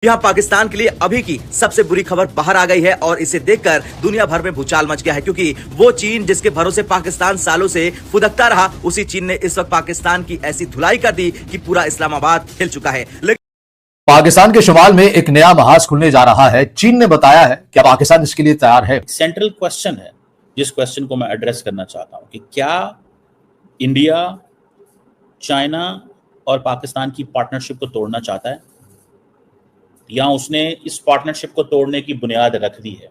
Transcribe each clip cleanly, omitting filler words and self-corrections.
यहाँ पाकिस्तान के लिए अभी की सबसे बुरी खबर बाहर आ गई है और इसे देखकर दुनिया भर में भूचाल मच गया है, क्योंकि वो चीन जिसके भरोसे पाकिस्तान सालों से फुदकता रहा, उसी चीन ने इस वक्त पाकिस्तान की ऐसी धुलाई कर दी कि पूरा इस्लामाबाद हिल चुका है। पाकिस्तान के शुमाल में एक नया महाज खुलने जा रहा है। चीन ने बताया है कि पाकिस्तान इसके लिए तैयार है। सेंट्रल क्वेश्चन है जिस क्वेश्चन को मैं एड्रेस करना चाहता हूं कि क्या इंडिया चाइना और पाकिस्तान की पार्टनरशिप को तोड़ना चाहता है या उसने इस पार्टनरशिप को तोड़ने की बुनियाद रख दी है।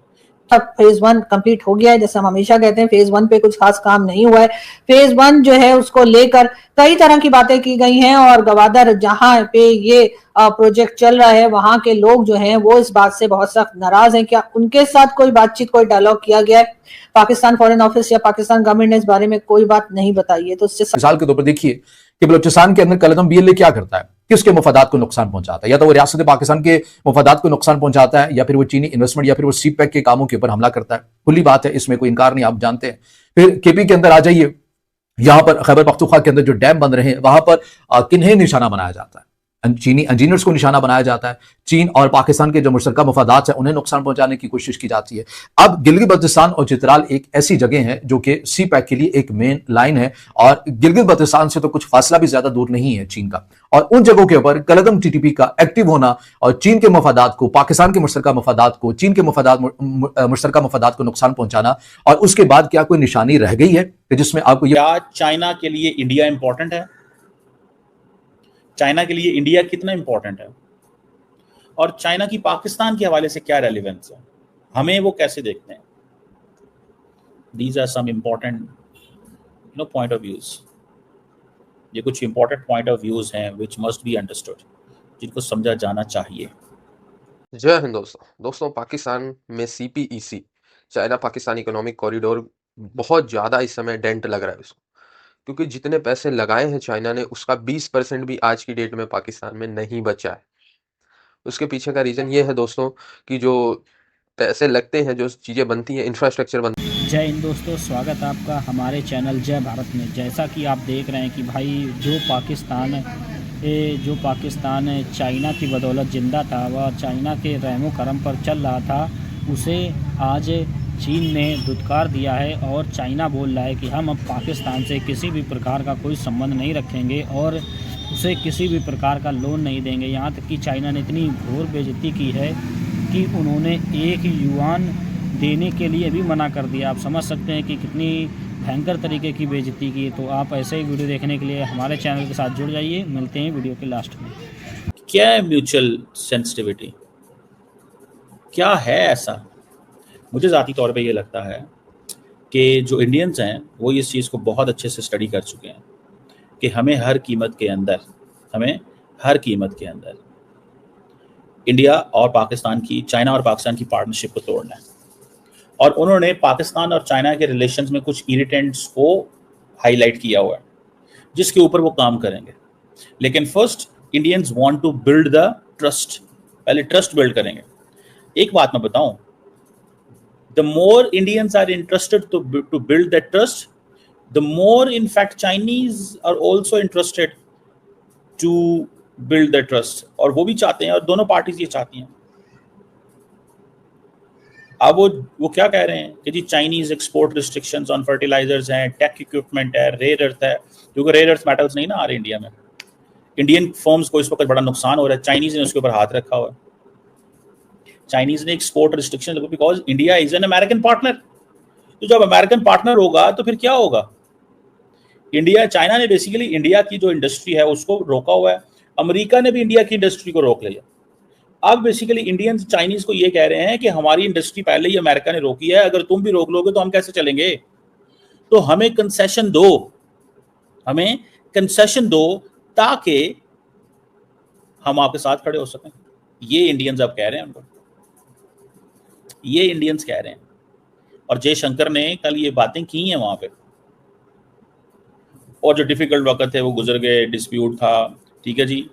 अब फेज 1 कंप्लीट हो गया है। जैसे हम हमेशा कहते हैं फेज 1 पे कुछ खास काम नहीं हुआ है। फेज 1 जो है उसको लेकर कई तरह की बातें की गई हैं और गवादर जहां पे ये प्रोजेक्ट चल रहा है वहां के लोग जो हैं वो इस बात से बहुत सख्त नाराज हैं। क्या उनके साथ कोई बातचीत, कोई डायलॉग किया गया है? पाकिस्तान फॉरेन ऑफिस या पाकिस्तान गवर्नमेंट ने इस बारे में कोई बात नहीं बताई है। तो मिसाल के तौर पर देखिए कि बलूचिस्तान के अंदर कलगम बीएलए क्या करता है, किसके मुफादात को नुकसान पहुंचाता है। या तो वो रियासत पाकिस्तान के मुफादात को नुकसान पहुंचाता है, या फिर वो चीनी इन्वेस्टमेंट या फिर वो सीपैक के कामों के ऊपर हमला करता है। खुली बात है, इसमें कोई इंकार नहीं, आप जानते हैं। फिर केपी के अंदर आ जाइए, यहां पर खैबर पख्तूनख्वा के अंदर जो डैम बन रहे हैं वहां पर किन्हें निशाना बनाया जाता है? चीनी इंजीनियर्स को निशाना बनाया जाता है। चीन और पाकिस्तान के जो मुश्तरका मुफादात है उन्हें नुकसान पहुंचाने की कोशिश की जाती है। अब गिलगित बल्तिस्तान और चित्राल एक ऐसी जगह है जो कि सी पैक के लिए एक मेन लाइन है, और गिलगित बल्तिस्तान से तो कुछ फासला भी ज्यादा दूर नहीं है चीन का। और उन जगहों के ऊपर कलगम टीटीपी का एक्टिव होना और चीन के मुफादात को, पाकिस्तान के मुश्तरका मुफादात को, चीन के मुश्तरका मुफादात को नुकसान पहुंचाना, और उसके बाद क्या कोई निशानी रह गई है जिसमें आपको क्या चाइना के लिए इंडिया इंपॉर्टेंट है? चाइना के लिए इंडिया कितना इंपॉर्टेंट है? और चाइना की पाकिस्तान के हवाले से क्या रेलिवेंस है? हमें वो कैसे देखते हैं? These are some important point of views. ये कुछ इंपॉर्टेंट पॉइंट ऑफ व्यूज हैं विच मस्ट बी अंडरस्टूड, जिनको समझा जाना चाहिए। जय हिंद दोस्तों, पाकिस्तान में CPEC China Pakistan economic corridor बहुत ज़्यादा इस समय डेंट लग रहा है उसको, क्योंकि जितने पैसे लगाए हैं चाइना ने उसका 20% भी आज की डेट में पाकिस्तान में नहीं बचा है। उसके पीछे का रीज़न ये है दोस्तों कि जो पैसे लगते हैं, जो चीज़ें बनती हैं, इंफ्रास्ट्रक्चर बनती है। जय हिंद दोस्तों, स्वागत है आपका हमारे चैनल जय भारत में। जैसा कि आप देख रहे हैं कि भाई जो पाकिस्तान चाइना की बदौलत ज़िंदा था, वह चाइना के रहमो करम पर चल रहा था, उसे आज चीन ने धुतकार दिया है। और चाइना बोल रहा है कि हम अब पाकिस्तान से किसी भी प्रकार का कोई संबंध नहीं रखेंगे और उसे किसी भी प्रकार का लोन नहीं देंगे। यहाँ तक कि चाइना ने इतनी घोर बेइज्जती की है कि उन्होंने 1 युआन देने के लिए भी मना कर दिया। आप समझ सकते हैं कि कितनी भयंकर तरीके की बेइज्जती की है। तो आप ऐसे ही वीडियो देखने के लिए हमारे चैनल के साथ जुड़ जाइए। मिलते हैं वीडियो के लास्ट में। क्या है म्यूचुअल सेंसिटिविटी? क्या है ऐसा? मुझे ज़ाती तौर पे ये लगता है कि जो इंडियंस हैं वो इस चीज़ को बहुत अच्छे से स्टडी कर चुके हैं कि हमें हर कीमत के अंदर इंडिया और पाकिस्तान की, चाइना और पाकिस्तान की पार्टनरशिप को तोड़ना है। और उन्होंने पाकिस्तान और चाइना के रिलेशंस में कुछ इरिटेंट्स को हाईलाइट किया हुआ है जिसके ऊपर वो काम करेंगे। लेकिन first Indians want to build the trust. पहले ट्रस्ट बिल्ड करेंगे। एक बात मैं बताऊं, the more Indians are interested to build that trust, the more in fact Chinese are also interested to build that trust। और वो भी चाहते हैं, और दोनों पार्टीज ये चाहती हैं। अब वो क्या कह रहे हैं कि जी Chinese export restrictions on fertilizers हैं, टेक इक्विपमेंट है, रेयर अर्थ है, क्योंकि रेयर अर्थ मेटल्स नहीं ना आ रहे इंडिया में। इंडियन फर्म्स को इस वक्त बड़ा नुकसान हो रहा है। चाइनीज ने उसके ऊपर हाथ रखा हुआ है। चाइनीज ने export restriction because India is an American partner. तो जब अमेरिकन पार्टनर होगा तो फिर क्या होगा? चाइना ने बेसिकली इंडिया की जो इंडस्ट्री है उसको रोका हुआ है। अमेरिका ने भी इंडिया की इंडस्ट्री को रोक लिया। अब बेसिकली इंडियंस चाइनीज को ये कह रहे हैं कि हमारी इंडस्ट्री पहले ही अमेरिका ने रोकी है, अगर तुम भी रोक लोगे तो हम कैसे चलेंगे? तो हमें कंसेशन दो ताकि हम आपके साथ खड़े हो सकें। ये इंडियंस अब कह रहे हैं उनको, ये इंडियंस कह रहे हैं। और जयशंकर ने कल ये बातें की हैं वहां पे, और जो डिफिकल्ट वक्त है वो गुजर गए, डिस्प्यूट था, ठीक है जी।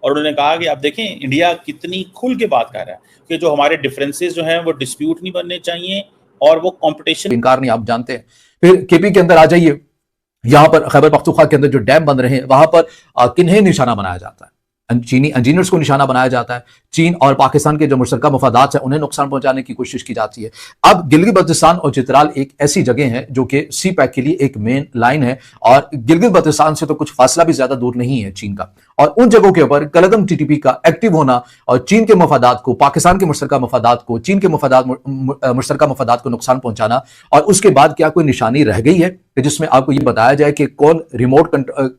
और उन्होंने कहा कि आप देखें इंडिया कितनी खुल के बात कर रहा है कि जो हमारे डिफरेंसेस जो हैं वो डिस्प्यूट नहीं बनने चाहिए और वो कंपटीशन, इंकार नहीं, आप जानते हैं। फिर केपी के अंदर आ जाइए, यहां पर खैबर पख्तूनख्वा के अंदर जो डैम बन रहे हैं वहां पर किन्हें निशाना बनाया जाता है? चीनी इंजीनियर्स को निशाना बनाया जाता है। चीन और पाकिस्तान के जो मुश्तरका मफादात है उन्हें नुकसान पहुंचाने की कोशिश की जाती है। अब गिलगित बल्तिस्तान और चित्राल एक ऐसी जगह है जो कि सी पैक के लिए एक मेन लाइन है और गिलगित बल्तिस्तान से तो कुछ फासला भी ज्यादा दूर नहीं है चीन का। और उन जगहों के ऊपर कलअदम टीटीपी का एक्टिव होना और चीन के मफादात को, पाकिस्तान के मुश्तरका मफादात को, चीन के मुश्तरका मफादात को नुकसान पहुंचाना, और उसके बाद क्या कोई निशानी रह गई है कि जिसमें आपको यह बताया जाए कि कौन रिमोट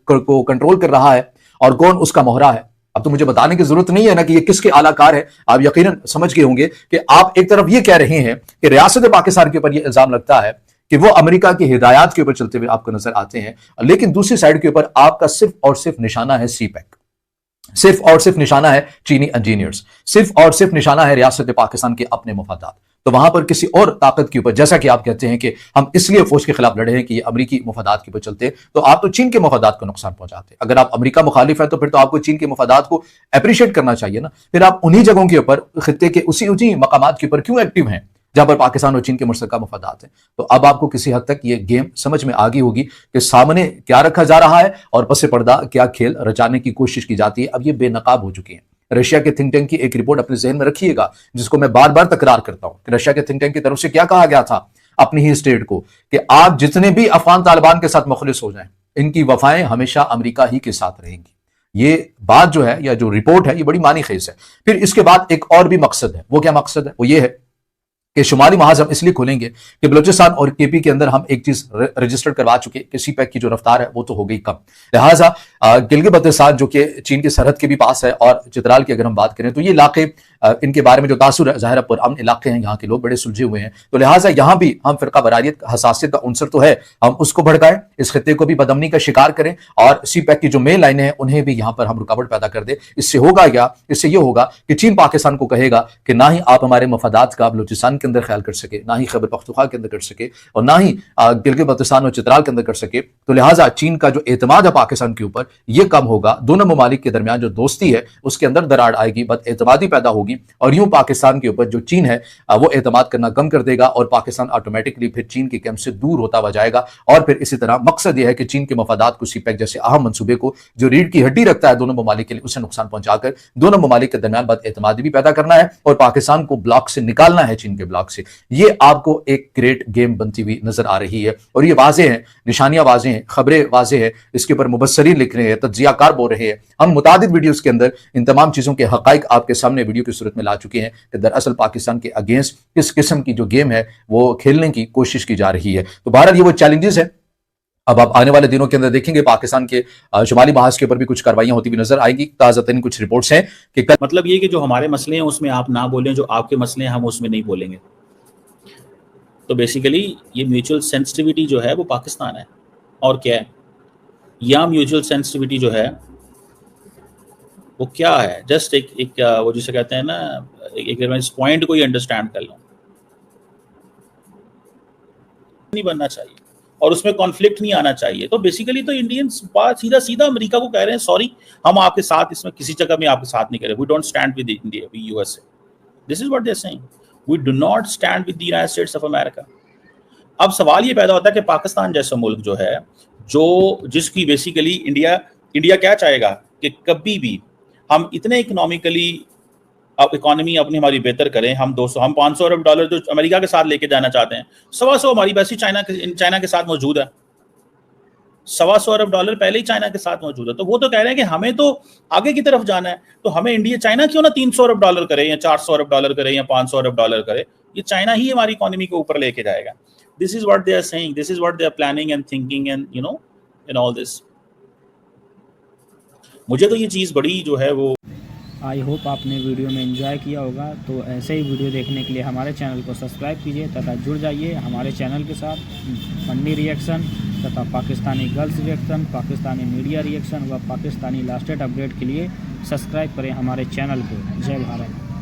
को कंट्रोल कर रहा है और कौन उसका मोहरा है। अब तो मुझे बताने की जरूरत नहीं है ना कि ये किसके आलाकार है, आप यकीनन समझ गए होंगे कि आप एक तरफ ये कह रहे हैं कि रियासत पाकिस्तान के ऊपर ये इल्जाम लगता है कि वो अमेरिका की हिदायत के ऊपर चलते हुए आपको नजर आते हैं, लेकिन दूसरी साइड के ऊपर आपका सिर्फ और सिर्फ निशाना है सी पैक, सिर्फ और सिर्फ निशाना है चीनी इंजीनियर्स, सिर्फ और सिर्फ निशाना है रियासत पाकिस्तान के अपने मफादात। तो वहां पर किसी और ताकत के ऊपर, जैसा कि आप कहते हैं कि हम इसलिए फौज के खिलाफ लड़े हैं कि ये अमेरिकी मफादात के ऊपर चलते, तो आप तो चीन के मफादात को नुकसान पहुंचाते। अगर आप अमेरिका मुखालिफ है तो फिर तो आपको चीन के मफादात को अप्रिशिएट करना चाहिए ना। फिर आप उन्हीं जगहों के ऊपर, खित्ते के उसी मकामात के ऊपर क्यों एक्टिव हैं जहां पर पाकिस्तान और चीन के मुश्तरका मफादात हैं। तो अब आपको किसी हद तक ये गेम समझ में आ गई होगी कि सामने क्या रखा जा रहा है और पसे पर्दा क्या खेल रचाने की कोशिश की जाती है। अब ये बेनकाब हो चुकी है। रशिया के थिंक टैंक की एक रिपोर्ट अपने जहन में रखिएगा, जिसको मैं बार बार तकरार करता हूं कि रशिया के थिंक टैंक की तरफ से क्या कहा गया था अपनी ही स्टेट को कि आप जितने भी अफगान तालिबान के साथ मुखलिस हो जाएं, इनकी वफाएं हमेशा अमेरिका ही के साथ रहेंगी। ये बात जो है या जो रिपोर्ट है ये बड़ी मानी खेज है। फिर इसके बाद एक और भी मकसद है। वो क्या मकसद है? वो ये है कि शुमाली महाज हम इसलिए खोलेंगे कि बलूचिस्तान और केपी के अंदर हम एक चीज रजिस्टर करवा चुके कि सी पैक की जो रफ्तार है वो तो हो गई कम। लिहाजा गिलगित बल्तिस्तान जो कि चीन की सरहद के भी पास है और चित्राल की अगर हम बात करें तो ये इलाके, इनके बारे में जो तासुर है, ज़ाहिर पुरअमन इलाके हैं, यहाँ के लोग बड़े सुलझे हुए हैं। तो लिहाजा यहाँ भी हम फिरका बरारियत हसासियत का उनसर तो है, हम उसको भड़काएं, इस खित्ते को भी बदअमनी का शिकार करें और सी पैक की जो मेन लाइनें हैं उन्हें भी यहाँ पर हम रुकावट पैदा कर दे। इससे होगा क्या? इससे ये होगा कि चीन पाकिस्तान को कहेगा कि ना ही आप हमारे मफादात का बलूचिस्तान के अंदर ख्याल कर सके, ना ही खैबर पख्तूनख्वा के अंदर कर सके और ना ही गिलगित बल्तिस्तान और चित्राल के अंदर कर सके। तो लिहाजा चीन का जो एतमाद है पाकिस्तान के ऊपर ये कम होगा। दोनों ममालिक के दरमियान जो दोस्ती है उसके अंदर दरार आएगी, बदएतमादी पैदा होगी और यूं पाकिस्तान के ऊपर जो चीन है वो एतमाद करना कम कर देगा और पाकिस्तान ऑटोमेटिकली फिर चीन के कैंप से दूर होता हुआ जाएगा। और फिर इसी तरह मकसद यह है कि चीन के मफादात को सी पैक जैसे अहम मंसूबे को जो रीढ़ की हड्डी रखता है दोनों ममालिक के लिए, उसे नुकसान पहुंचाकर दोनों ममालिक के दरमियान बदएतमादी भी पैदा करना है और पाकिस्तान को ब्लॉक से निकालना है, चीन के ब्लॉक से। ये आपको एक ग्रेट गेम बनती हुई नजर आ रही है और ये वाजे है, निशानियां वाजे हैं, खबरें वाजे है, इसके ऊपर मुबस्सरीन लिख रहे हैं, तज्जियाकार बोल रहे हैं। हम मुतादिद वीडियोस के अंदर इन तमाम चीजों के हकाइक आपके सामने वीडियो की सूरत में ला चुके हैं कि दरअसल पाकिस्तान के अगेंस्ट किस किस्म की जो गेम है वो खेलने की कोशिश की जा रही है। तो बहरहाल ये वो चैलेंजेस है। अब आप आने वाले दिनों के अंदर देखेंगे पाकिस्तान के शुमाली महाज के ऊपर भी कुछ कार्रवाइयां होती हुई नजर आएंगी। ताज़ातरीन कुछ रिपोर्ट्स हैं कि मतलब ये कि जो हमारे मसले हैं उसमें आप ना बोलें, जो आपके मसले हैं हम उसमें नहीं बोलेंगे। तो बेसिकली ये म्यूचुअल सेंसिटिविटी जो है वो पाकिस्तान है और क्या है, या म्यूचुअल सेंसिटिविटी जो है वो क्या है? जस्ट एक वो जिसे कहते हैं ना, एक इस पॉइंट को ही अंडरस्टैंड कर लो, नहीं बनना चाहिए और उसमें कॉन्फ्लिक्ट नहीं आना चाहिए। तो बेसिकली तो इंडियंस बात सीधा अमेरिका को कह रहे हैं सॉरी, हम आपके साथ इसमें किसी जगह में आपके साथ नहीं करें, we don't stand with India, we USA, this is what they are saying, we do not stand with the United States of America. अब सवाल ये पैदा होता है कि पाकिस्तान जैसा मुल्क जो है, जो जिसकी बेसिकली इंडिया क्या चाहेगा कि कभी भी हम इतने इकोनॉमिकली इकोनॉमी अपनी हमारी बेहतर करें, हम 500 अरब डॉलर जो अमेरिका के साथ लेके जाना चाहते हैं, 125 हमारी वैसे चाइना के साथ मौजूद है, 125 अरब डॉलर पहले ही चाइना के साथ मौजूद है। तो वो तो कह रहे हैं कि हमें तो आगे की तरफ जाना है, तो हमें इंडिया चाइना क्यों ना 300 अरब डॉलर करे या 400 अरब डॉलर करे या 500 अरब डॉलर करे, ये चाइना ही हमारी इकोनॉमी को ऊपर लेके जाएगा। This is what they are saying, this is what they are planning and thinking and you know in all this. मुझे तो ये चीज़ बड़ी जो है वो, आई होप आपने वीडियो में एंजॉय किया होगा। तो ऐसे ही वीडियो देखने के लिए हमारे चैनल को सब्सक्राइब कीजिए तथा जुड़ जाइए हमारे चैनल के साथ। फनी रिएक्शन तथा Pakistani girls reaction, Pakistani media reaction व पाकिस्तानी लास्ट डेट अपडेट के लिए सब्सक्राइब करें हमारे चैनल को। जय भारत।